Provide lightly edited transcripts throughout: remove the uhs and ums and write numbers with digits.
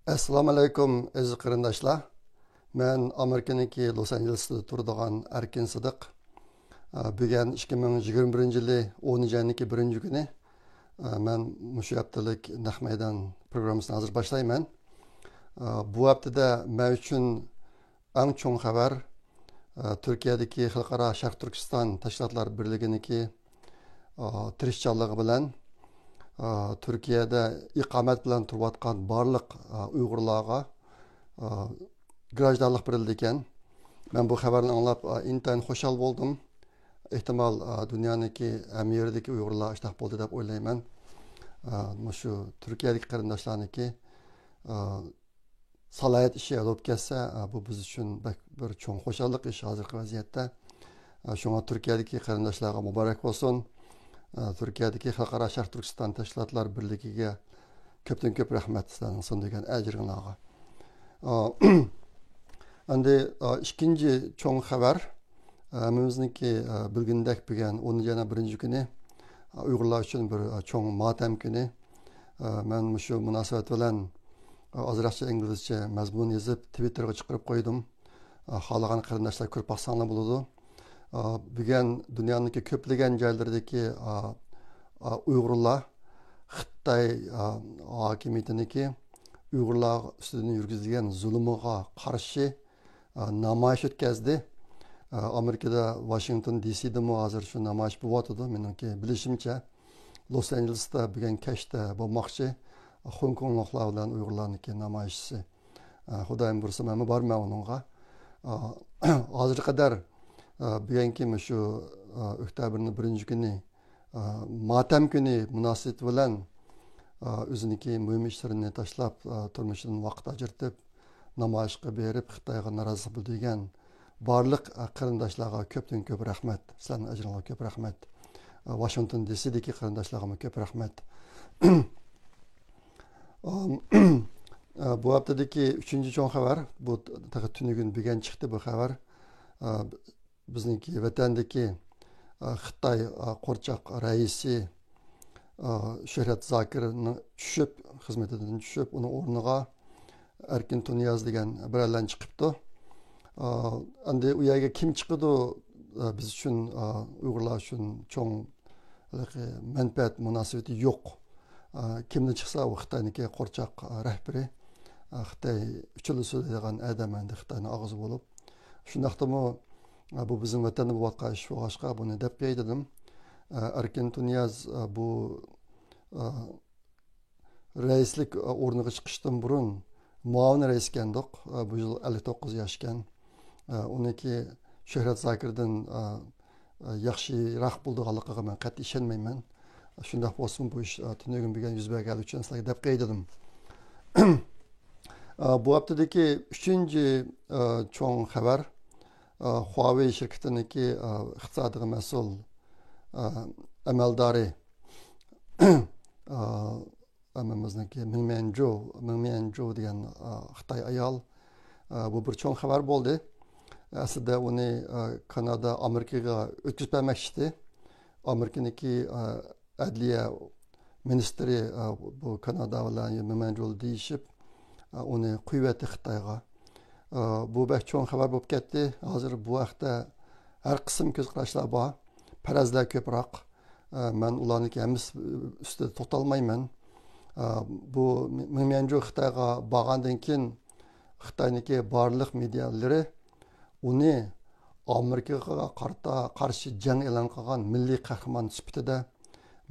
Assalomu alaykum aziz qarindoshlar. Men Amerikaniki Los Angelesda turadigan Erkin Sidiq. Bugun 2021-yili 10-yaniki 1-kuni men mushu haftalik naq maydon programmasini hozir boshlayman. Bu haftada men uchun eng cho'ng xabar Turkiyadagi Xalqaro Sharq Turkiston Tashkilotlar birliginiki tirishchanligi bilan Türkiye'de ikamet bilen turbatkan barlık Uygurlarga grajdanlık berildiken ben bu haberini anlap intayin hoşal oldum. İhtimal dünyanın emiyerdeki Uygurlar iştah oldu dep oylayman. Şu Türkiye'deki qarindoshlarniki salayet işi alıp kelse bu biz için bir çoğun hoşallık iş hazırki vaziyette. Şuna Türkiye'deki qarindoshlarga mübarek olsun. Türkiye'deki Xalqaro Sharq Turkiston Tashkilotlar birligiga ko'pdan ko'p rahmat sizlarning sundigan ajringlarga. Endi ikkinchi cho'ng xabar hammamizniki bilgandek bo'lgan 10-1 Uyg'urlar uchun bir cho'ng motam kuni. Men shu munosabat bilan ozroqcha inglizcha mazmun yozib Twitterga chiqarib qo'ydim. Xohlagan qarindoshlar ko'rib baqsanglar bo'ladi. Bugün dünyanın köpleyen yerlerdeki Uygurlar Xitay hakimiyetindeki Uygurlar üstüne yürgüzülen zulümüne karşı namayiş ötkazdı. Amerika'da Washington DC'de hazır şu namayiş bu vatıdı. Menimki bilişimçe Los Angeles'ta bugün keşte bulmakçı Hong Kong'luklar bilen Uygurlar'nınki namayişçisi. Xudayım burası ben barmam onunla. Hazır kadar bugungi shu oktyabrning 1-kuni motam kuni munosabati bilan o'ziniki muhim ishlarini tashlab turmushidan vaqt ajratib namoyishga berib Xitoyga norozilik bildirgan barliq qarindoshlarga ko'pdan ko'p rahmat. Sizlarning ajringlarga ko'p rahmat. Washington DC'dagi qarindoshlarga ko'p rahmat. Bu haftadagi 3-chi cho'ng xabar bu tunugun bugun chiqdi bu xabar. Bizniki vatandagi Xitoy qo'rchoq raisi Shuhrat Zokirni tushib, xizmatidan tushib, uni o'rniga Erkin Tunyaz degan birallan chiqibdi. Endi u yerga kim chiqdi biz uchun Uyg'urlar uchun cho'ng manfaat munosabati yo'q. Kimni chiqsa u Xitoyniki qo'rchoq rahbari Xitoy uchuli so'zlaydigan odam endi Xitoyning og'zi bo'lib. Shundaqdimi bu bizim vatanı bu vakka iş başka bunu dep dedim. Erkin Tunyaz bu reislik o'rniga chiqishdan burun muavin reis ekandik. Bu yil 59 yoshgan. Uniki Shuhrat Zokirdan yaxshiroq bo'lganligiga men qat'iy ishonmayman. Shunday bo'lsin bu ish tunugin bugun yuz bergani uchun sizlarga dep dedim. Bu haftadagi 3-chi cho'ng xabar Huawei şirketiniki iqtisodiy mas'ul amaldori amamizniki Mingmianzhou degan Xitoy ayol bu bir cho'ng xabar bo'ldi. Aslida uni Kanada Amerikaga o'tkazib bermoqchi. Amerikaniki adliya ministri bu Kanada bilan Mingmianzhou deyishib uni qo'yibdi Xitoyga. Bu bək çoğun xəbər bo'lib ketdi. Hazır bu vaqtda hər qism ko'z qarashlar bor. Parazlar ko'proq. Men ularniki hammasi ustida to'xtalmayman. Bu Mingmianzhou Xitoyga borgandan keyin Xitoyniki barliq medialari uni Amerikaga qarshi jang e'lon qilgan milliy qahramon sifatida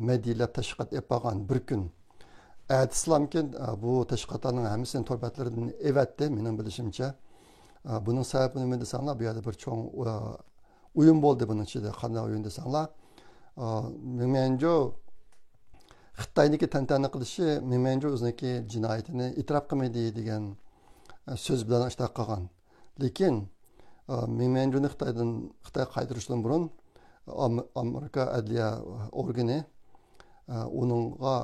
medialar tashkil etgan bir kun. Islamkin bu tashkilotlarning hammasini torbatlaridan evatdi mening bilishimcha. Bunun sebebini nima desanglar, bu yerda bir cho'ng o'yin bo'ldi buning ichida. Qanday o'yin desanglar, Mingmianzhou Xitoyniki tantana qilishi Mingmianzhou o'ziniki jinoyatini e'tirof qilmaydi degan so'z bilan ishtaq qilgan. Lekin Mingmianzhouni Xitoy qaytarishdan burun Amerika adliya organi uningga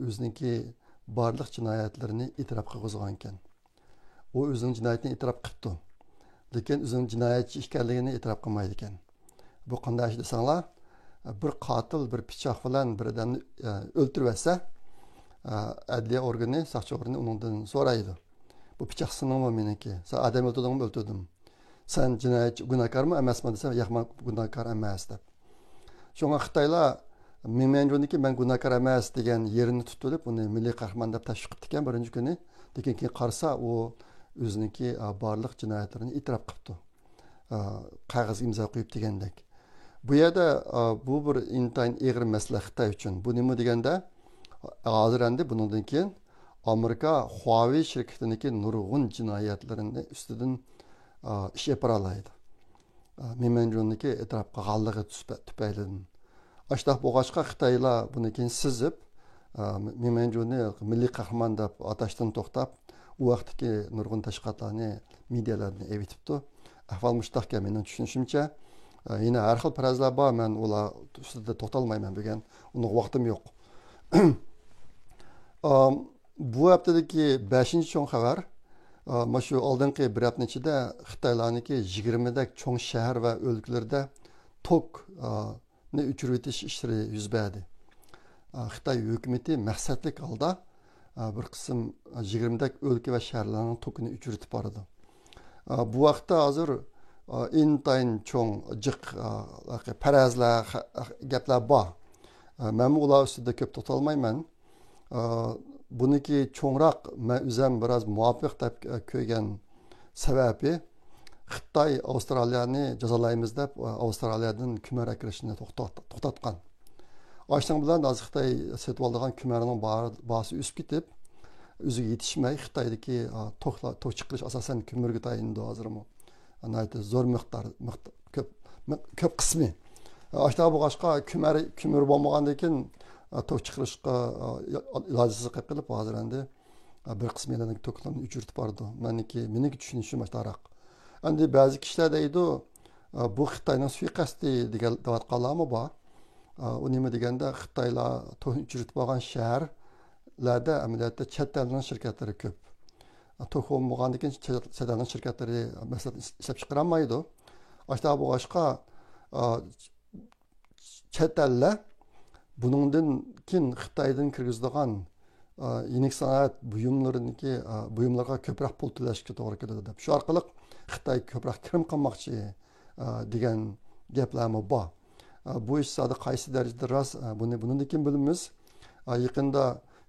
o'ziniki barliq jinoyatlarini e'tirof qilgan ekan. O o'zining jinoyatini e'tirof qildi. Lekin o'zining jinoyatchi ekanligini e'tirof qilmaydi ekan. Bu qanday desanglar, bir qotil bir pichoq bilan bir odamni o'ldirib olsa, adliya organi, saqchi organi uningdan so'raydi. Bu pichoq sinimi meniki. Sen odam o'ldirdingmi, o'ldirdim. Sen jinoyatchi gunohkormi emasmi desa, yo'q, men gunohkor emas deb. Shunga Xitoylar Minmenjoniki men gunohkor emas degan yerini tutib olib, uni milliy qahramon deb tashviq qilib ekan birinchi kuni. Lekin keyin qarasa, u o'ziniki barliq jinoyatlarini e'tirof qilibdi. Qog'oz imzo qo'yib degandek. Bu yerda bu bir intayin og'ir masala Xitoy uchun. Bu nima deganda, hozir endi bundan keyin Amerika Huawei shirkatiniki nurg'un jinoyatlarini ustidan ish yapara oladi. Minmenjonniki e'tirof qilganligi tufaylidan. Ashtoq bo'lg'achqa Xitoylar buni keyin sizib, Minmenjonni milliy qahramon deb atashdan to'xtab, u vaqtdagi nurg'un tashkilotlarni, medialarni evitibdi. Ahvol mushtahkam, mening tushunishimcha. Yine har xil farazlar bor, men ular ustida to'xtalmayman degan, uni vaqtim yo'q. Bu haftadagi 5-cho'ng xabar, mana shu oldingi bir hafta ichida Xitoylarniki 20 dak cho'ng shahar va o'lkalarda tokni o'chirib etish ishlari yuz berdi. Xitoy hukumati maqsadlik holda bir qism 20 dak o'lka va shaharlarning tokini o'chirib boradi. Bu vaqtda hozir intayin cho'ng jiq farazlar gaplar bor. Men ular ustida ko'p to'xtalmayman. Buniki cho'ngroq men o'zim biroz muvofiq deb ko'rgan sababi Xitoy Avstraliyani jazolaymiz deb Avstraliyadan kumar kirishini to'xtatgan. Ashning bilan hozir Xitoy setib olgan kumarning bahosi o'sib ketib, o'ziga yetishmay Xitoydagi to'q chiqarish asosan kumarga tayindi hozirmi. Anayda zo'r miqdor ko'p qismi. Ashta bo'lg'achqa kumar bo'lmagandan keyin to'q chiqarishga ilojisiz qilib hozir endi bir qismini to'qlarni o'chirib bordi. Meniki tushunishim ashtaroq. Endi ba'zi kishilar deydi, bu Xitoyning suiqasdi degan deyotganlarmi bor. U nima deganda Xitoylar to'qni o'chirib bo'lgan shaharlarda amaliyotda chet elning shirkatlari ko'p. To'q bo'lgandan keyin chet elning shirkatlari masalan ishlab chiqarolmaydi. Ashta bo'lg'achqa chet ellar buningdan keyin Xitoydan kirgizilgan yenik sanoat buyumlarga ko'proq pul to'lashga to'g'ri keladi deb. Shu orqali Xitoy ko'proq kirim qilmoqchi degan gaplarmi bor. Bu ish sodi qaysi darajada rost, bundan keyin bilamiz. Yaqinda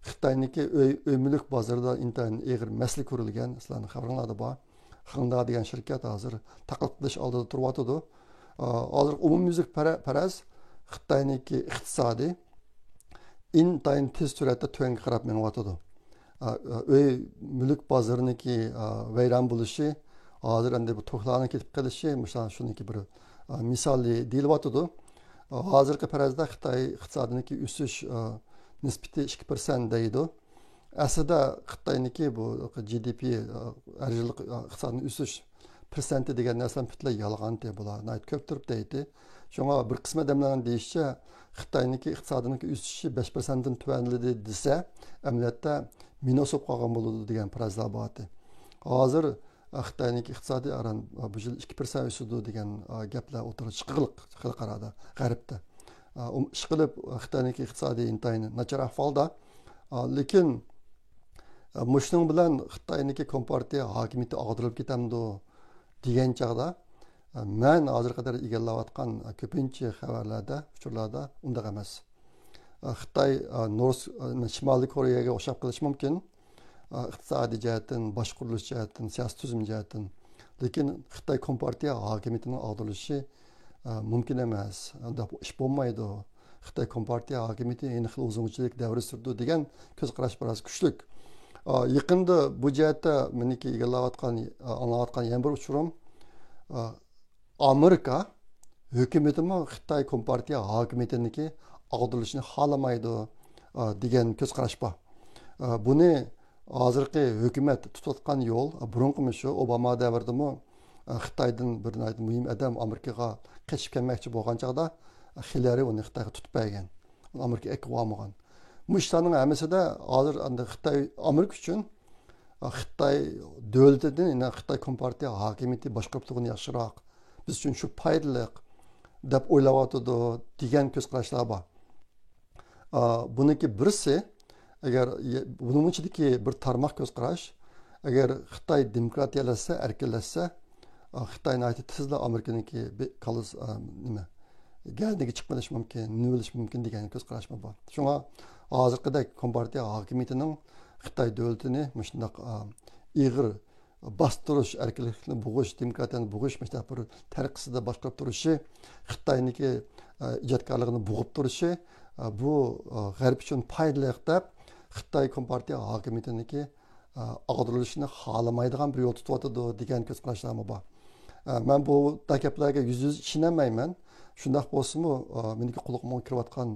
Xitoyniki uy mulk bozorida intayin og'ir masala ko'rilgan, sizlarning xabaringlarda bor. Xinda degan shirkat hozir taqlid qilish oldida turyotdi. Hozir umumyuzlik faraz Xitoyniki iqtisodiy intayin tez suratda to'nga qarab menyotdi. Uy mulk bozoriniki vayron bo'lishi, hozir endi bu to'qlarning ketib qolishi, masalan shuniki bir misoli deyilyotdi. Hozirgi farazda Xitoy iqtisodiniki o'sish nisbati 2% deydi. Aslida Xitoyniki bu GDP yillik iqtisodning o'sish persenti degan narsalar butunlay yolg'on bo'ladi. Ko'p turib deydi. Shunga bir qism odamlarning deyishicha Xitoyniki iqtisodiniki o'sishi 5%dan tuvanladi desa, amaliyotda minus bo'lib qolgan bo'ladi degan farazlar bor. Hozir Xitoyniki iqtisodiy aran bu yil 2% o'sadi degan gaplar o'tirib chiqiliq xalqarada, g'arbda. Ishqilib Xitoyniki iqtisodiy intayin nachar ahvolda, lekin mushning bilan Xitoyniki kompartiya hokimiyati og'dirilib ketamdi degan chog'da men hozir qadar egallayotgan ko'pincha xabarlarda, uchurlarda undaq emas. Xitoy Shimoliy Koreyaga o'xshab qilish mumkin. İqtisadi jihatdan, boshqarilish jihatdan, siyosiy tuzum jihatdan. Lekin Xitoy kompartiya hokimiyatining og'dirilishi mumkin emas. Unda ish bo'lmaydi. Xitoy kompartiya hokimiyati ayni xil uzunchilik davri surdi degan ko'z qarash biroz kuchli. Yaqinda bu jihatda meniki egallayotgan, anglayotgan yana bir uchurim Amerika hukumatimi Xitoy kompartiya hokimiyatiniki og'dirilishini xohlamaydi degan ko'z qarash bor. Buni hozirgi hukumat tutayotgan yo'l burunqi shu Obama davridami Xitoydan bir muhim odam Amerikaga qochib kelmoqchi bo'lgan chog'da Hillary uni Xitoyga tutib bergan. Amerika ekvolmagan. Bu ishlarning hammasida hozir Xitoy Amerika uchun Xitoy davlatidan Xitoy kompartiya hokimiyati boshqarib turgani yaxshiroq. Biz uchun shu foydali deb o'ylayotdi degan ko'z qarashlar bor. Buniki birisi agar buning ichidagi bir tarmoq ko'z qarash, agar Xitoy demokratiyalashsa, erkinlashsa, Xitoyni tezda Amerikaniki qalis nima geldiği çıkmalish mumkin, nima bo'lishi mumkin degan ko'z qarash bor. Shunga hozirgidek Kompartiya hokimiyatining Xitoy davlatini shundoq ig'ir bastirish, erkinlikni bo'g'ish, demokratiyani bo'g'ish, mana bir tarqisida boshqarib turishi, Xitoyniki ijodkorligini bo'g'ib turishi bu g'arb uchun foydali deb Xitoy Kompartiya hokimiyatiniki ag'darilishini xohlamaydigan bir yo'l tutyotidi degan ko'z qarashlarmi bor. Men bu gaplarga yuz ishonmayman. Shundoq bo'lsa-mu, meniki quloqimga kirayotgan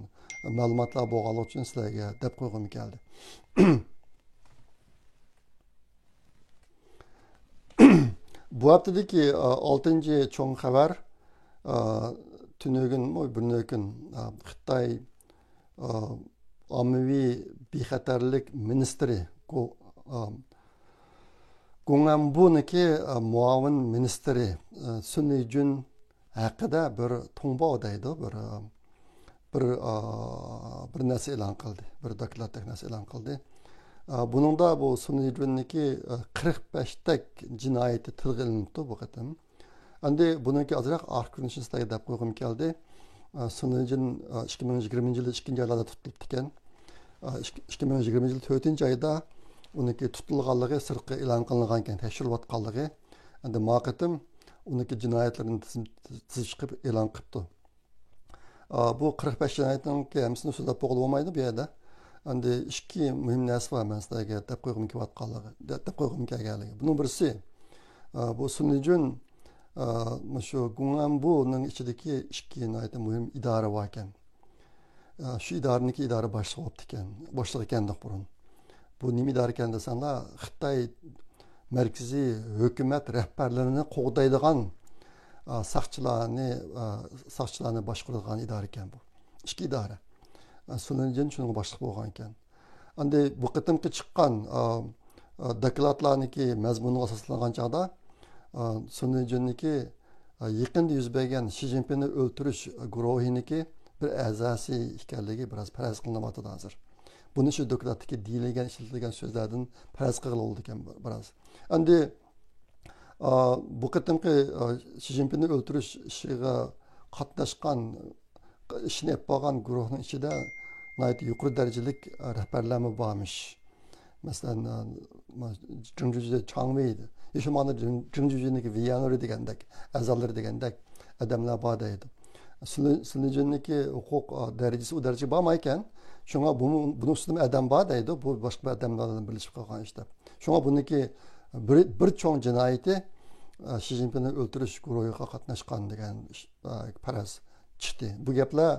ma'lumotlar bo'lganligi uchun sizlarga deb qo'ygim keldi. Bu haftadagi 6 cho'ng xabar tunugin bir kun Xitoy ommaviy bexatarlik ministri Gongambuniki muavin ministri Sun Jun haqida bir to'ngbo deydi, bir narsa e'lon qildi, bir dokladlik narsa e'lon qildi. Buningda bu Sun Junniki 45 tak jinoyati tilga ilinibdi bu qatam. Endi buniki ozroq arxivni deb qo'ygim keldi. Sun Jun 2020 yil 2 oylarda tutilibdi ekan. 2020 yil 4 oyda uniki tutilganligi sirtqa e'lon qilingan ekan, tekshirilayotganligi. Endi maqatim uniki jinoyatlarni tizib chiqib e'lon qilibdi. Bu 45 jinoyatning hammasini so'zlab bo'lmaydi bu yerda. Endi ikki muhim narsa bor men sizlarga deb qo'ygim kelganligi. Buning birisi bu Sun Jun shu Gongambunning ichidagi ikki muhim idora bor ekan. Shu idoraniki idora boshlig'i bo'libdi ekan, boshliq ekanda burun. Bu nima idora ekan desanglar, Xitoy markaziy hukumat rahbarlarini qo'g'daydigan saqchilarni boshqaradigan idora ekan bu. Ikki idora. Sun Jun shunga boshliq bo'lgan ekan. Endi bu qatimki chiqqan dokladlarniki mazmuniga asoslangan chog'da Sun Junniki yaqinda yuz bergan Xi Jinpingni o'ltirish guruhiniki bir a'zosi ekanligi biroz faraz qilinyapti hozir. Buni shu dokladagi deyilgan, ishlatilgan so'zlardan faraz qilindi ekan biroz. Endi bu qatimki Xi Jinpingni o'ltirish ishiga qatnashgan, ishni olib borgan guruhning ichida yuqori darajalik rahbarlarmi bormish. Masalan, Jungjuji Changwei, shu ma'noda Jungjuji'niki viyanori degandek, a'zolari degandek odamlar bor deydi. Sun Junniki huquq darajasi u daraja bormi ekan? Shunga buni ustida adam bor deydi, bu boshqa odamlar bilan birlashib qolgan ishda. Shunga buniki bir cho'ng jinoyati Xi Jinpingni o'ltirish guruhiga qatnashgan degan faraz chiqdi. Bu gaplar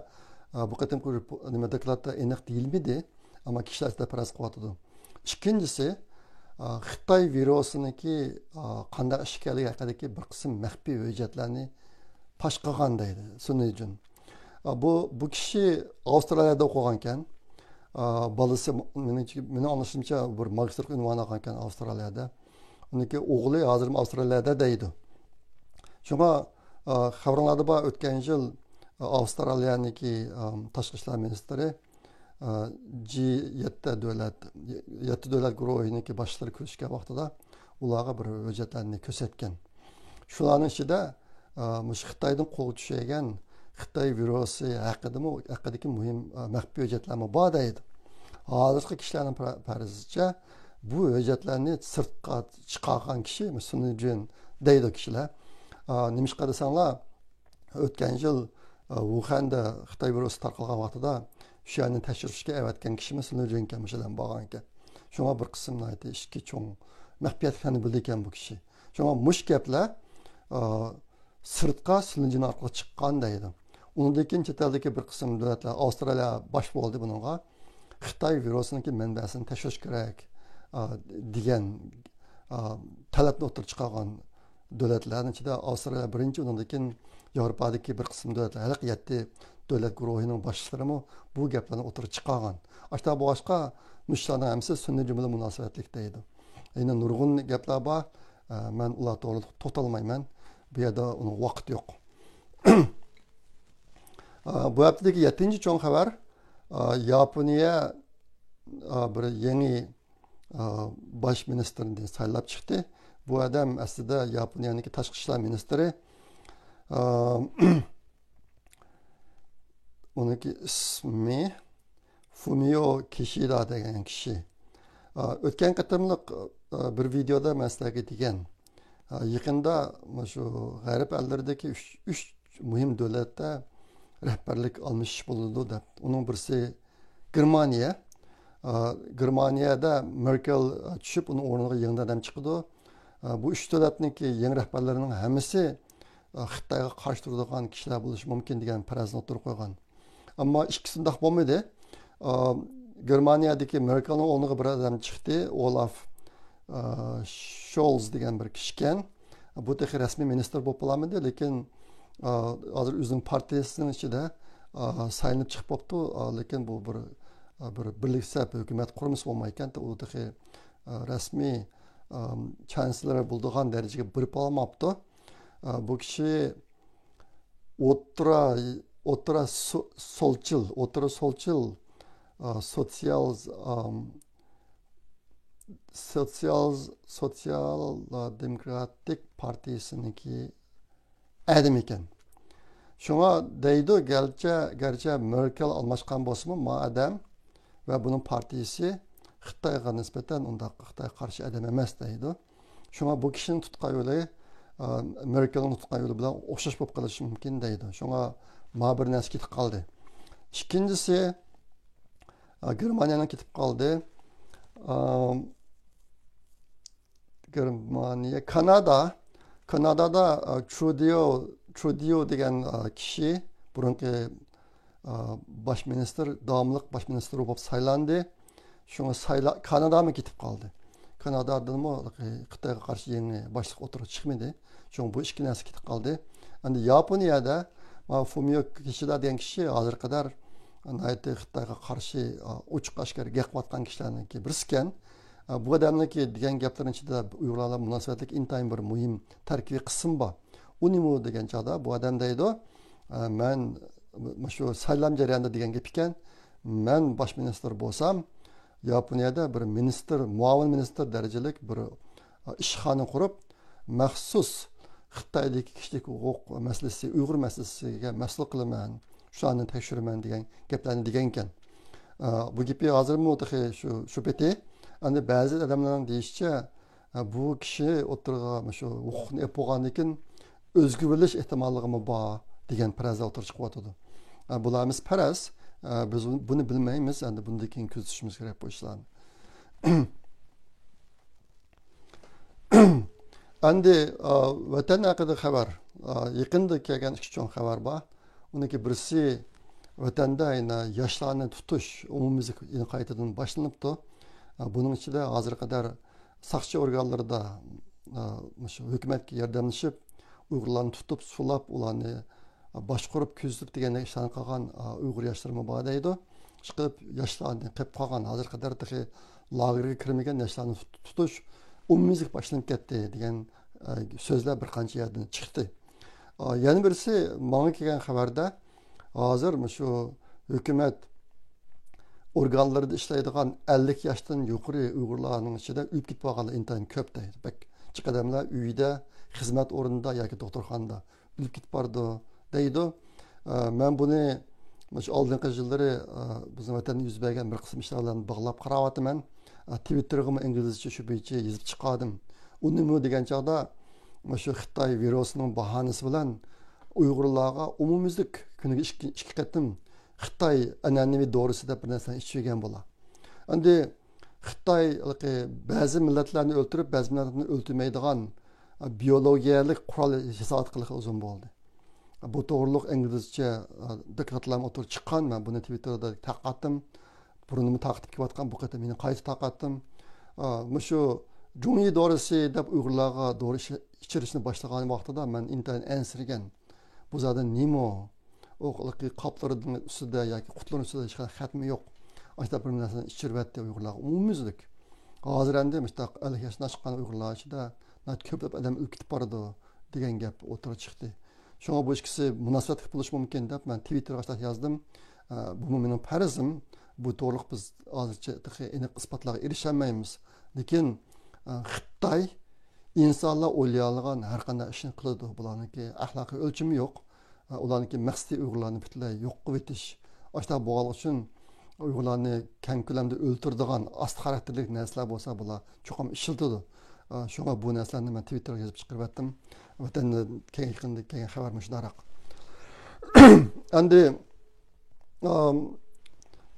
bu qatimki nima dokladda aniq deyilmadi, ammo kishilar da faraz qilyotdi. Ikkinchisi, Xitoy virusiniki qanday ish ekanligi haqidagi bir qism maxfiy hujjatlarni pash qilgan deydi Sun Jun. Bu kishi Avstraliyada o'qigan ekan. Balasi meni anglashimcha bir magistrlik unvoni olgan ekan Avstraliyada. Uniki o'g'li hozir Avstraliyada deydi. Shunga xabarlarda bor o'tgan yil Avstraliyaniki tashqi ishlar ministri G7 davlat guruhiniki boshliqlari ko'rishgan vaqtida ularga bir hujjatlarni ko'rsatgan. Shularning ichida Xitoydan qo'lga tushgan Xitoy virusi haqidagi muhim maxfiy hujjatlar bor deydi. Hozirgi kishilarning farazlaricha bu hujjatlarni sirtqa chiqargan kishi Sun Jun deydi kishilar. Nimishqa desanglar, o'tgan yil Wuhan'da Xitoy virusi tarqalgan vaqtida shu yerni tekshirishga avatgan kishimiz Sun Jun ekan, o'shadan bo'lgan ekan. Shunga bir qismni ikki cho'ng maxfiyatlarni bildi ekan bu kishi. Shunga mush gaplar sirtqa Sun Jun orqali chiqqan deydi. Undan keyin chet eldagi bir qism davlatlar, Avstraliya bosh bo'ldi bunga, Xitoy virusiniki manbasini tekshirish kerak degan talabni o'tirib chiqargan davlatlarning ichida Avstraliya birinchi, undan keyin Yevropadagi bir qism davlatlar, hali 7 davlat guruhining boshliqlari bu gaplarni o'tirib chiqargan. Ashta boshqa mushlarning hamsi Sun Jun bilan munosabatli deydi. Yana nurg'un gaplar bor. Men ular to'g'ri to'xtalmayman. Bu yerda uning vaqti yo'q. Bu haftadagi 7-cho'ng xabar Yaponiya bir yangi bosh ministrni saylab chiqdi. Bu odam aslida Yaponiyaniki tashqi ishlar ministri. Uniki ismi Fumio Kishida degan kishi. O'tgan qatimliq bir videoda maslaga degan. Yaqinda shu g'arb ellardagi 3 muhim davlatda rahbarlik almashish bo'ladi deb. Uning birisi Germaniya. Germaniyada Merkel tushib, uning o'rniga yangi odam chiqdi. Bu 3 davlatniki yangi rahbarlarining hammasi Xitoyga qarshi turadigan kishilar bo'lishi mumkin degan farazni o'tirib qo'ygan. Ammo ikkisi shunday bo'lmadi. Germaniyadagi Merkelning o'rniga bir odam chiqdi, Olaf Scholz degan bir kishi ekan. Bu da rasmiy ministr bo'lib qolamadi, lekin hozir o'zining partiyasining ichida saylanib chiqib qolibdi, lekin bu bir birliksa hukumat qurmasi bo'lmayotgan, u da rasmiy chansellor bo'ladigan darajaga birib olmabdi. Bu kishi o'tira solchil sotsial demokratik partiyasiniki adam ekan. Shunga deydi, garchi Merkel almashgan bo'lsa-mu, ma adam va buning partiyasi Xitoyga nisbatan undaq Xitoyga qarshi adam emas deydi. Shunga bu kishining tutgan yo'li Merkelning tutgan yo'li bilan o'xshash bo'lib qolishi mumkin deydi. Shunga ma bir narsa ketib qoldi. Ikkinchisi Germaniyadan ketib qoldi. Germaniya, Kanadada Trudeau degan kishi burungi bosh ministr, davomliq bosh ministr bo'lib saylandi. Shunga Kanadami ketib qoldi. Kanadadan Xitoyga qarshi yangi boshliq o'tirib chiqmadi. Shunga bu ikki narsa ketib qoldi. Endi Yaponiyada Fumio Kishida degan kishi hozir qadar Xitoyga qarshi ochiq oshkor gap qilayotgan kishilarning birisi ekan. Bu odamniki degan gaplarning ichida Uyg'urlar munosabatlik intayin bir muhim tarkibiy qism bor. U nima degan chog'da bu odam deydi, men shu saylam jarayonida degan gap ekan, men bosh ministr bo'lsam, Yaponiyada bir muavin ministr darajalik bir ishxona qurib, maxsus Xitoydagi kishilik huquq masalasi, Uyg'ur masalasiga mas'ul qilaman, shuni tekshiraman degan gaplarni degan ekan. Bu gapi hozirmi shu peti, endi ba'zi odamlarning deyishicha, bu kishi o'tirga shu huquqni olib bo'lgandan keyin o'zga bo'lish ehtimolligi bor degan farazda o'tirib chiqyotdi. Bularimiz faraz, biz buni bilmaymiz, endi bundan keyin kuzatishimiz kerak bu ishlarni. Endi vatan haqida xabar, yaqinda kelgan ikki cho'ng xabar bor. Uniki birisi vatanda yoshlarni tutish umumiylik qaytadan boshlanibdi. Buning ichida hozir qadar saqchi organlarida hukumatga yordamlashib, Uyg'urlarni tutib, sulab, ularni boshqarib, kuzatib degan ishlarni qilgan Uyg'ur yoshlarimiz bor deydi. Chiqib yoshlarni qilib qolgan, hozir qadar lagerga kirmagan yoshlarni tutish umumiylik boshlanib ketdi degan so'zlar bir qancha yerdan chiqdi. Yana birisi menga kelgan xabarda hozir shu hukumat organlarida ishlaydigan 50 yoshdan yuqori Uyg'urlarning ichida uyib ketib qolganlar intayin ko'p deydi. Bak, chiqadamlar uyida, xizmat o'rnida yoki doktorxonada uyib ketib bordi deydi. Men buni shu oldingi yillari bizning vatanda yuz bergan bir qism ishlar bilan bog'lab qarayapman. Twitterga inglizcha shu bo'yicha yozib chiqardim. U nima degan chog'da shu Xitoy virusining bahonasi bilan Uyg'urlarga umumiylik kuniga ikki qatim Xitoy an'anaviy dorisida bir narsani ichirgan bo'lar. Endi Xitoy ba'zi millatlarni o'ltirib, ba'zi millatlarni o'ltirmaydigan biologiyalik qurol jasad qiliq uzun bo'ldi. Bu to'g'riliq inglizcha dekretlarga o'tirib chiqqan, men buni Twitterda taqatdim. Burnimni taqib kelayotgan bu qatam meni qayta taqatdim. Shu Jungi dorisi deb Uyg'urlarga dori ichirishni boshlagan vaqtida men intayin ansirgan. Bu zaten nima? O qaplarining ustida yoki qutlarning ustida hech qanday xatmi yo'q. Ashta bir narsani ichirvatdi Uyg'urlar umumiylik. Hozir endi mustaq 50 yoshdan chiqqan Uyg'urlar ichida ko'plab odam o'lib ketib boradi degan gap o'tirib chiqdi. Shunga bu ikkisi munosabat qilish mumkin deb men Twitterga yozdim. Bu mening farzim. bu to'g'riliq biz hozircha aniq isbotlarga erisholmaymiz. Lekin Xitoy insonlar o'ylay olgan har qanday ishni qiladi. Bularniki axloqiy o'lchami yo'q. Ularniki maqsadi Uyg'urlarni butunlay yo'q qilib etish. Ashta bo'lgani uchun Uyg'urlarni keng ko'lamda o'ltiradigan ast xarakterlik narsalar bo'lsa, bular cho'qim ishiltadi. Shunga bu narsalarni men Twitterga yozib chiqarib vatanni keng xabar mushdariq. Endi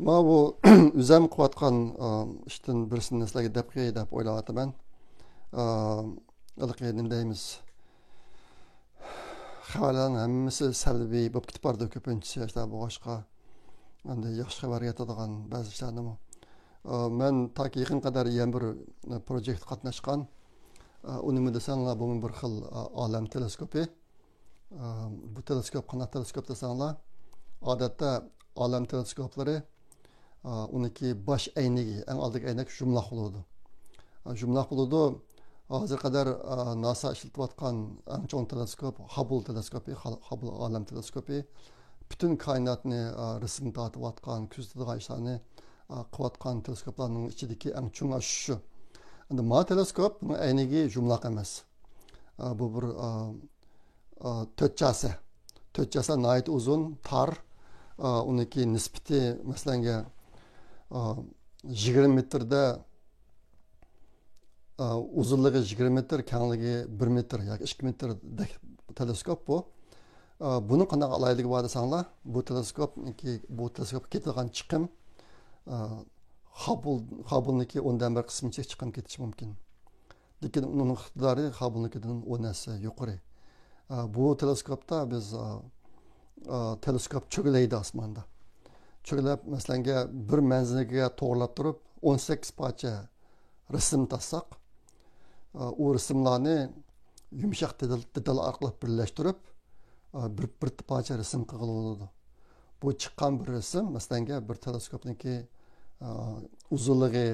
ma bu o'zim qilayotgan ishdan birisini sizlarga deb o'ylayapman. Nima deymiz? Xabarlarning hammasi salbiy bo'lib ketib bordi ko'pincha ishlar boshqa. Endi yaxshi xabar yetadigan ba'zi ishlarni men toki yaqin qadar yana bir proyekt qatnashgan. Uni desanglar bu bir xil olam teleskopi. Bu teleskop qanday teleskop desanglar, odatda olam teleskoplari uniki bosh aynagi, eng oldingi aynak jumloq bo'ladi. Jumloq bo'ladi. Hozir qadar NASA ishlatayotgan eng chong teleskop Hubble teleskopi, Hubble olam teleskopi bütün koinotni rasm tortayotgan, kuzatadigan ishlarni qilayotgan teleskoplarning ichidagi eng chong shu. Endi ma teleskop buni aynagi jumloq emas. Bu bir to'rtchasi nihoyat uzun, tor, uniki nisbati masalan 20 metrda uzunligi 20 metr, kengligi 1 metr yoki 2 metr teleskop bu. Buni qanday alayligi bor desanglar, bu teleskop ketadigan chiqim Hubble'niki ondan bir qismicha chiqim ketishi mumkin. Lekin uning iqtidori Hubble'nikidan 10 narsa yuqori. Bu teleskopda biz teleskop cho'g'laydi osmonda. Cho'g'lab masalan bir manziliga to'g'rilab turib 18 parcha rasm tasaq, u rasmlarni yumshoq detal orqali birlashtirib bir parcha rasm qiladi. Bu chiqqan bir rasm masalan bir teleskopniki uzunligi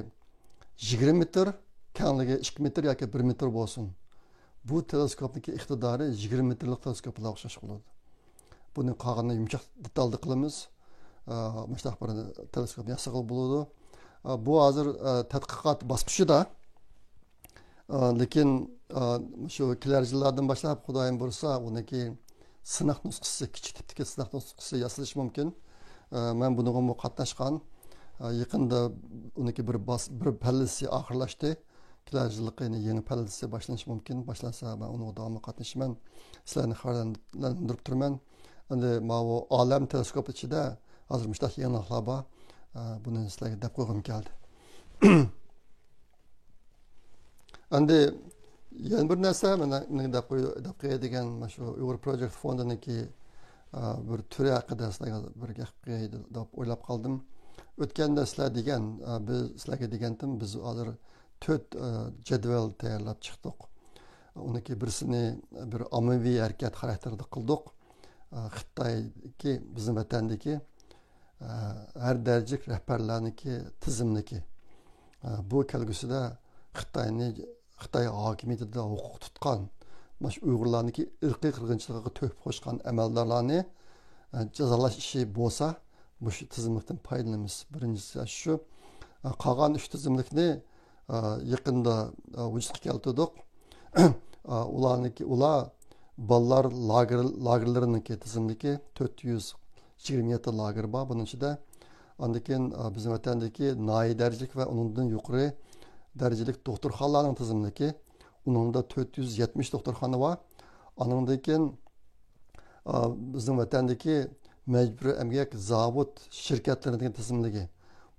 20 metr, kengligi 2 metr yoki 1 metr bo'lsin. Bu teleskopniki iqtidori 20 metrlik teleskopga o'xshash bo'ladi. Buni qolganini yumshoq detalda qilamiz. Mana bir teleskop yasagan bo'ladi. Bu hozir tadqiqot bosqichida. Lekin shu kelar yillardan boshlab xudoyim bo'lsa, uniki sinaq nusxasi, kichik tipdagi sinaq nusxasi yasalishi mumkin. Men bunga qatnashgan. Yaqinda uniki bir pallasi oxirlashdi. Kelar yilning yangi pallasi boshlanishi mumkin. Boshlansa men uni davomli qatnashaman. Sizlarni xabarlantirib turaman. Endi bu olam teleskopi ichida hozir mushtaq yangiliklar bor. Buni sizlarga deb qo'ygim keldi. Endi yana bir narsa meni deb qo'yadigan mana shu Uyg'ur Project fondiniki bir turi haqida sizlarga bir gap qo'yaydi deb o'ylab qoldim. O'tganda sizlar degan, biz sizlarga degandim, biz hozir 4 jadval tayyorlab chiqdik. Uniki birisini bir ommaviy harakat xarakterida qildik. Xitoydagi bizning vatandagi har darajalik rahbarlarniki tizimniki. Bu kelgusida Xitoy hokimiyatida huquq tutgan, mana shu Uyg'urlarniki irqiy qirg'inchiligiga to'p qo'shgan amaldorlarni jazolash ishi bo'lsa, bu tizimlikdan foydalanamiz. Birinchisi shu. Qolgan 3 tizimlikni yaqinda vujudga keltirdik. Ular bolalar lagerlariniki tizimliki 427 lager bor bunun ichida. Ondan keyin bizning vatandagi noyi darajalik va undan yuqori darajalik doktorxonalarning tizimliki. Uningda 470 doktorxona bor. Ondan keyin bizning vatandagi majburiy emgak zavod shirkatlarining tizimligi.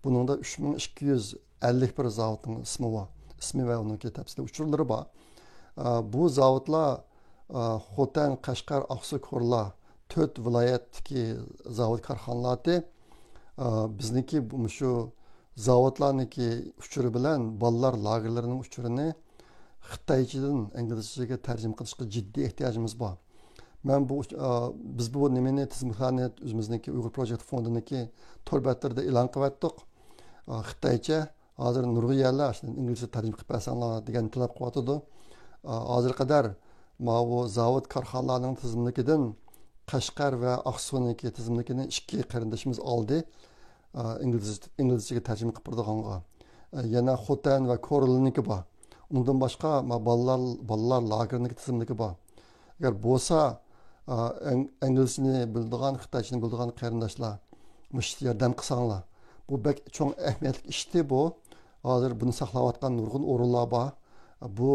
Buningda 3251 zavodning ismi va uning tafsili uchurlari bor. Bu zavodlar Xotan, Qashqar, Aqsu, Ko'rla 4 viloyatdagi zavod korxonalardi. Bizniki shu zavodlarniki uchuri bilan bolalar lagerlarining uchurini Xitoychadan inglizchaga tarjima qilishga jiddiy ehtiyojimiz bor. Biz bu nimani tizimlarni o'zimizniki Uyg'ur Project fondiniki to'rbatlarda e'lon qilyaptik. Xitoycha hozir nurg'un yerlar inglizcha tarjima qilib bersanglar degan talab qilyotdi. Hozir qadar bu zavod korxonalarining tizimligidan Qashqar va Aqsu'niki tizimligini 2 qarindashimiz oldi. İngilizcege tercüme qilib turganға. Yana Xotan va Korelniki bor. Undan boshqa bolalar lagerindagi tizimniki bor. Agar bo'lsa, inglizcini bildigan, xitoychani bildigan qarindoshlar mush yordam qilsanglar. Bu bek cho'ng ahamiyatli ishdi bu. Hozir buni saqlayotgan nurg'un o'rinlar bor. Bu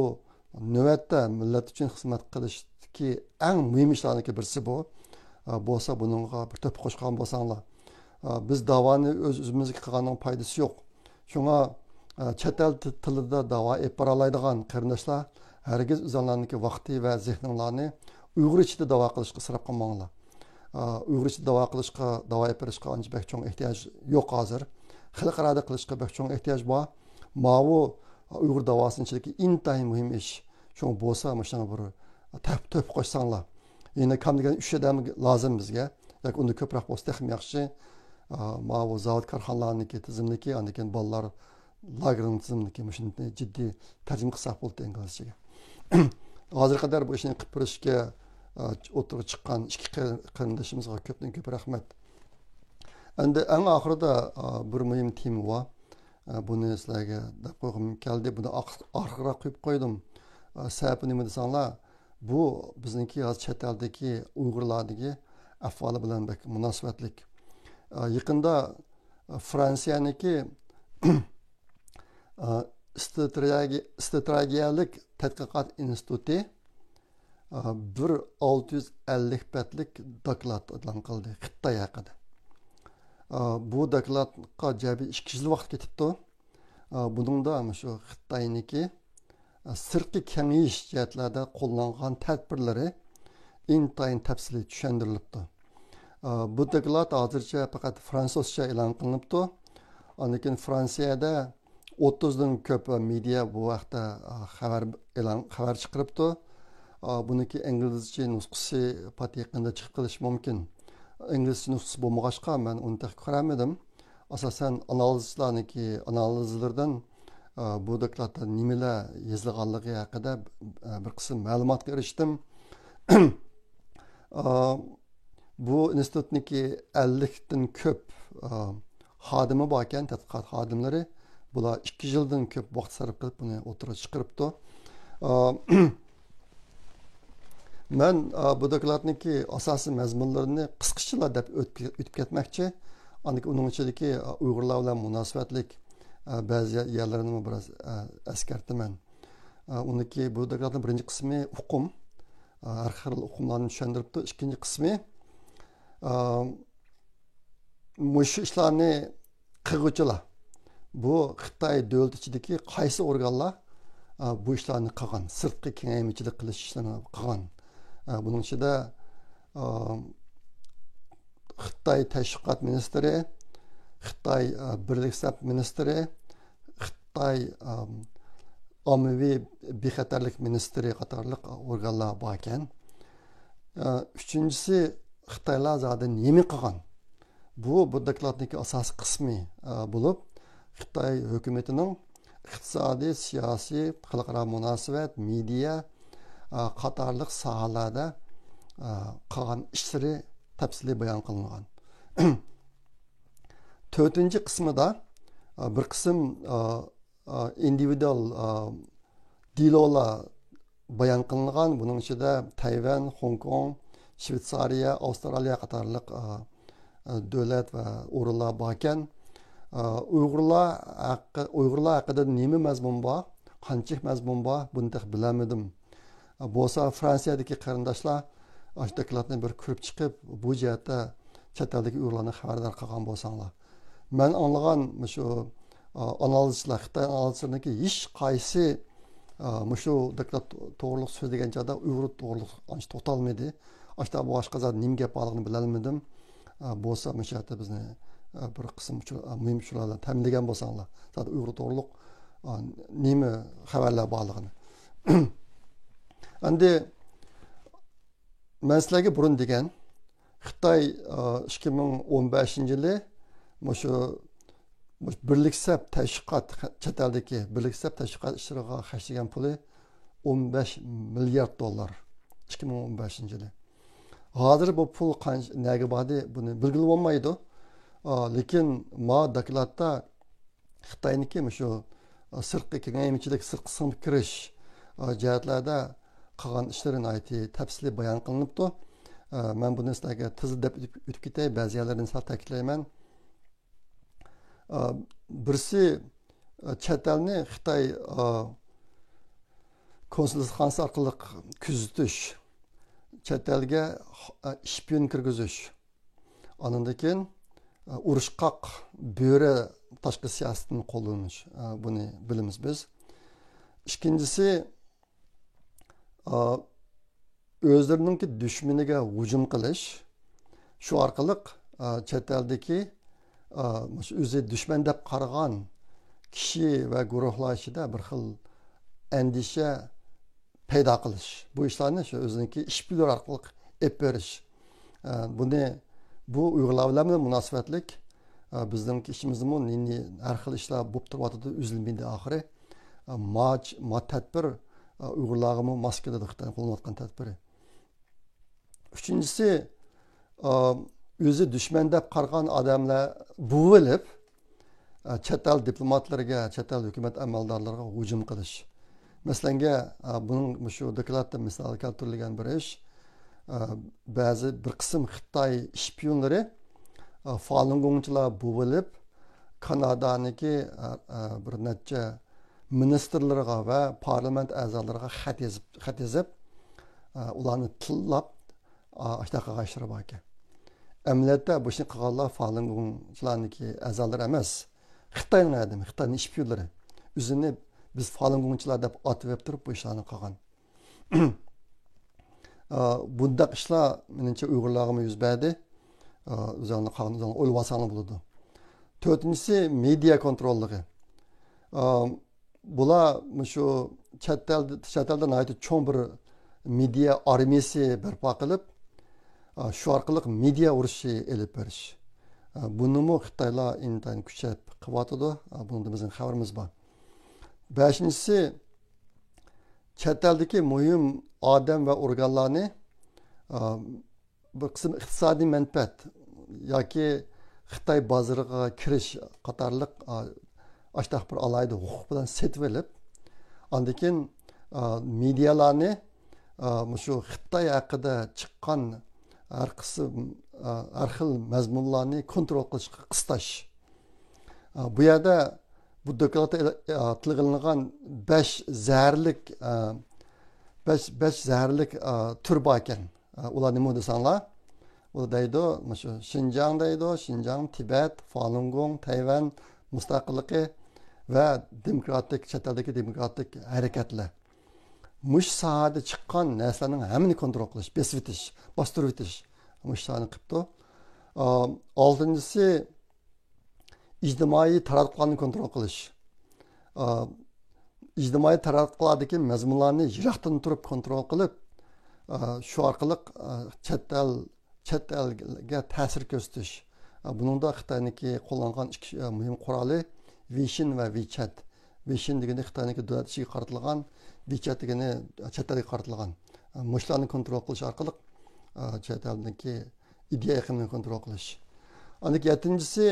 navbatda millat uchun xizmat qilishdagi eng muhim ishlarning birisi bu. Bo'lsa buningga bir to'p qo'shgan bo'lsanglar. Biz davoni o'zimizga qilganning foydasi yo'q. Shunga chet el tilida davo olib bora oladigan qarindoshlar hargiz o'zlariniki vaqti va zehninglarni uyg'ur ichida davo qilishga sarf qilmanglar. Uyg'ur ichida davo qilishga, davo olib berishga ancha bek cho'ng ehtiyoj yo'q hozir. Xalqaro qilishga bek cho'ng ehtiyoj bor. Mavu uyg'ur davosini ichidagi intayin muhim ish. Shunga bo'lsa, mana bir to'p qo'shsanglar. Yine kam degan 3 odam lozim bizga. Yoki unda ko'proq bo'lsa ham yaxshi. Mavu zavod korxonalarniki tizimniki, andan bolalar lagerining tizimniki shunday jiddiy tarjima qilsak bo'ldi inglizchaga. Hozir qadar bu ishni qilib turishga o'tirib chiqqan ikki qarindoshimizga ko'p rahmat. Endi eng oxirida bir muhim tema bor. Buni sizlarga deb qo'ygim keldi. Buni oxirroq qo'yib qo'ydim. Sababi nima desanglar, bu bizniki hozir chet eldagi Uyg'urlardagi ahvoli bilan munosabatlik. Yaqinda Fransiyaniki strategiyalik tadqiqot instituti 1650 betlik doklad e'lon qildi Xitoy haqida. Bu dokladga jabi 2 yil vaqt ketibdi. Buningda shu Xitoyniki sirtqi kengayish jihatlarda qo'llangan tadbirlari intayin tafsiliy tushuntirilibdi. Bu doklad hozircha faqat fransuzcha e'lon qilinibdi. Lekin Fransiyada 30 dan ko'p media bu vaqtda xabar chiqaribdi. Buniki inglizcha nusxasi pat yaqinda chiqib qilish mumkin. İngilizce nüsxası bo'lmag'achqa men uni ko'ramadim. Asosan analizlardan bu dokladda nimalar yozilganligi haqida bir qism ma'lumotga erishdim. Bu institutniki 50 dan ko'p xodimi bor ekan, tadqiqot xodimlari. Bular 2 yildan ko'p vaqt sarf qilib buni o'tirib chiqaribdi. Men bu dokladniki asosiy mazmunlarini qisqacha deb o'tib ketmoqchi. Uning ichidagi Uyg'urlar bilan munosabatlik ba'zi yerlarini biroz eskartaman. Uniki bu dokladning birinchi qismi uqum, har xil uqumlarni tushuntiribdi. Ikkinchi qismi mush ishlarni qilguvchilar. Bu Xitoy davlat ichidagi qaysi organlar bu ishlarni qilgan, sirtqi kengaymichilik qilish ishlarini qilgan. Bunun içinde Xitoy Tashviqot ministri, Xitoy Birlik sap ministri, Xitoy ommaviy bexatarlik ministri qatorliq organlar bor ekan. Uchinchisi Xitoylar zodi nima qilgan? Bu dokladniki asosiy qismi bo'lib, Xitoy hukumatining iqtisodiy, siyosiy, xalqaro munosabat, media qatorliq sohalarda qilgan ishlari tafsiliy bayon qilingan. 4-chi qismida bir qism individual dilolar bayon qilingan. Buning ichida Tayvan, Hong Kong, Shvetsariya, Avstraliya qatorliq davlat va o'rinlar bor ekan. Uyg'urlar haqida nima mazmun bor, qancha mazmun bor, buni bilamadim. Bo'lsa Fransiyadagi qarindoshlar dokladni bir ko'rib chiqib, bu jihatda chet eldagi Uyg'urlarni xabardor qilgan bo'lsanglar. Men anlagan shu analizchilar, Xitoy analizchilarining hech qaysi shu doklad to'g'riliq so'zlagan joyda Uyg'ur to'g'riliq ancha to'xtalmadi. Ashta boshqa zot nim gap borligini bilolmadim. Bo'lsa shu yerda bizni bir qism muhim shulardan ta'minlagan bo'lsanglar, zot Uyg'ur to'g'riliq nima xabarlar borligini. Endi men sizlarga burun degan Xitoy 2015-yili shu birlik sap tashviqot chet eldagi birlik sap tashviqot ishlariga xarjlagan puli 15 milliard dollar 2015-yili. Hozir bu pul qancha nega bordi buni bilgili bo'lmaydi. lekin ma dokladda Xitoyniki shu sirtqi kengaymichilik, sirtqi singib kirish jihatlarda qilgan ishlarini aytib tafsili bayon qilinibdi. Men buni sizlarga tizim deb o'tib ketay, ba'zi yerlarni sal ta'kidlayman. Birisi chet elni Xitoy konsulxonasi orqali kuzatish, chet elga shpion kirgizish, andan keyin urushqoq bo'ri tashqi siyosatini qo'llanish, buni bilamiz biz. İkincisi o'zlarining dushmaniga hujum qilish, shu orqali chet eldagi o'zi dushman deb qaragan kishi va guruhlar ichida bir xil andisha paydo qilish. Bu ishlarni shu o'ziniki ish bilan orqali ep berish. Bu Uyg'urlar bilan munosabatlik bizning ishimizmi har xil ishlar bo'lib turibdi, uzilmaydi oxiri. Ma tadbir Uyg'urlarga maskada qo'llanayotgan tadbiri. Üçüncüsü o'zi dushman deb qaragan odamlar buvilib chet el diplomatlarga, chet el hukumat amaldorlariga hujum qilish. Masalan, buning shu dokladda misol keltirilgan bir ish, ba'zi bir qism Xitoy shpionlari Falun Gongchilar buvilib Kanadaniki bir necha ministerlarga va parlament a'zolariga xat yozib ularni tillab ashtaqa g'ashirib ekan. Amaliyotda bu ishni qilganlar Falun Gongchilarniki a'zolar emas, Xitoyning adami, Xitoyning shpionlari. O'zini biz Falun Gongchilar deb atib turib bu ishlarni qilgan. Bundaq ishlar menimcha Uyg'urlarga yuz berdi. O'zini qilgan o'ylavasanlar bo'ladi. To'rtinchisi media kontrolligi. Bular shu chet eldan aytib cho'ng bir media armiyasi barpo qilib, shu orqali media urushi elib berish. Bunimi Xitoylar intayin kuchayib qilyotidi. Bunda bizning xabarimiz bor. Beshinchisi, chet eldagi muhim odam va organlarni bir qism iqtisodiy manfaat yoki Xitoy bozoriga kirish qatorliq ashtaq bir alayda huquq bilan setib olib, andan keyin medialarni shu Xitoy haqida chiqqan har xil mazmunlarni kontrol qilishga qistash. Bu yerda bu dokladda tilg'ilingan 5 zaharlik tur bor ekan. Ular nima desanglar? Ular deydi, shu Xinjiang deydi, Xinjiang, Tibet, Falun Gong, Tayvan mustaqilligi va chet eldagi demokratik harakatlar. Mush sohada chiqqan narsalarning hammani kontrol qilish, besib o'tish, bostirib o'tish. Mush sohani qilibdi. Oltinchisi, ijtimoiy taratqularni kontrol qilish. Ijtimoiy taratqulardagi mazmunlarni yiroqdan turib kontrol qilib, shu orqali chet elga ta'sir ko'rsatish. Buningda Xitoyniki qo'llangan ikki muhim quroli Weixin va WeChat. Weixin degani Xitoyniki davlat ishiga qaratilgan, WeChat degani chet elga qaratilgan. Mushlarni kontrol qilish orqali chet eldagi ideya iqlimini kontrol qilish. Ana yettinchisi,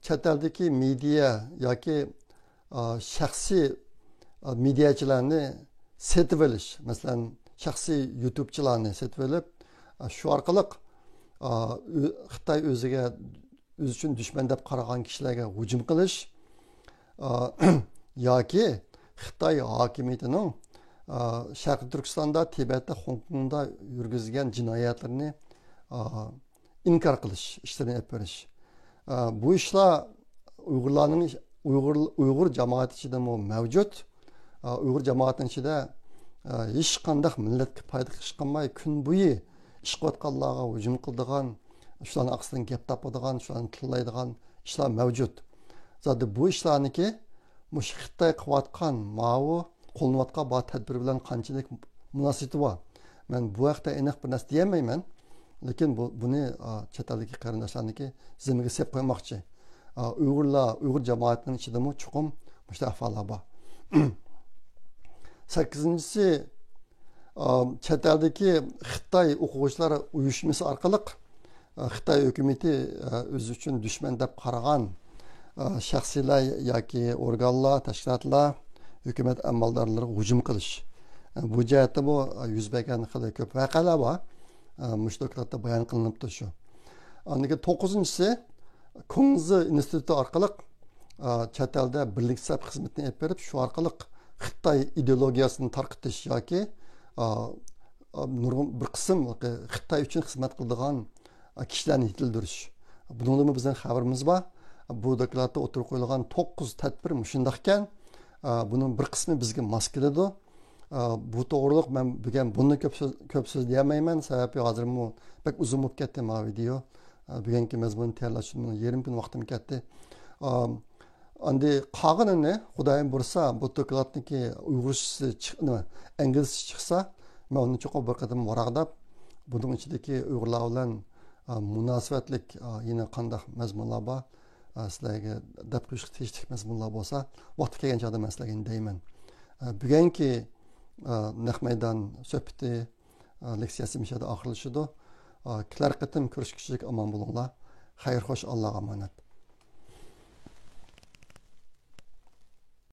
chet eldagi media yoki shaxsiy mediachilarni setib olish. Masalan, shaxsiy YouTube'chilarni setib olib, shu orqali Xitoy o'zi uchun dushman deb qaragan kishilarga hujum qilish yoki Xitoy hokimiyatining Sharq Turkistonda, Tibetda, Hong Kongda yurgizgan jinoyatlarni inkor qilish, ishlarini olib berish. Bu ishlar Uyg'ur jamoati ichida mavjud. Uyg'ur jamoatining ichida hech qanday millatga foyda qilmay kun bo'yi ish qilayotganlarga hujum qiladigan, shularning aqsidan gap topadigan, shularni tillaydigan ishlar mavjud. Zaten bu ishlarniki mush Xitoy qilayotgan qo'llanayotgan bu tadbir bilan qanchalik munosabati bor. Men bu haqda aniq bir narsa deyamayman, lekin buni chet eldagi qarindoshlarniki zimmiga sep qo'ymoqchi. Uyg'ur jamoatining ichida chuqur mushta ahvollar bor. 8-si, chet eldagi Xitoy o'quvchilari uyushmasi orqali Xitoy hukumati o'zi uchun dushman deb qaragan shaxsiylar yoki organlar, tashkilotlar, hukumat amaldorlariga hujum qilish. Bu jihatda bu yuz bergan ko'p voqealar bor. Mush dokladda bayon qilinibdi shu. Andagi 9-si Kunzi instituti orqali chet elda birlik sab xizmatini olib berib, shu orqali Xitoy ideologiyasini tarqitish yoki nurg'un bir qism Xitoy uchun xizmat qiladigan kishilarni yetildirish. Bundan bizning xabarimiz bor. Bu dokladda o'tirib qo'yilgan 9 tadbir shunday ekan, buning bir qismi bizga mos keladi. Bu to'g'riliq men buni ko'p so'z deyamayman, sababi hozir pek uzun bo'lib ketdi bu video. Bugungi mazmunni tayyorlash uchun yarim kun vaqtim ketdi. Andi qolganini xudoyim bo'lsa, bu dokladniki uyg'urchasi chiqdi, inglizcha chiqsa, men uni cho'qib bir qadam varaqlab, buning ichidagi uyg'urlar bilan munosabatlik yana qanday mazmunlar bor, sizlarga deb qo'yishga tegishli mazmunlar bo'lsa, vaqti kelgan chog'da men sizlarga deyman. Bugungi naq maydon suhbati leksiyasi mishada oxirlashadi. Kelar qatim ko'rishguncha omon bo'linglar. Xayr xo'sh, Allohga omonat.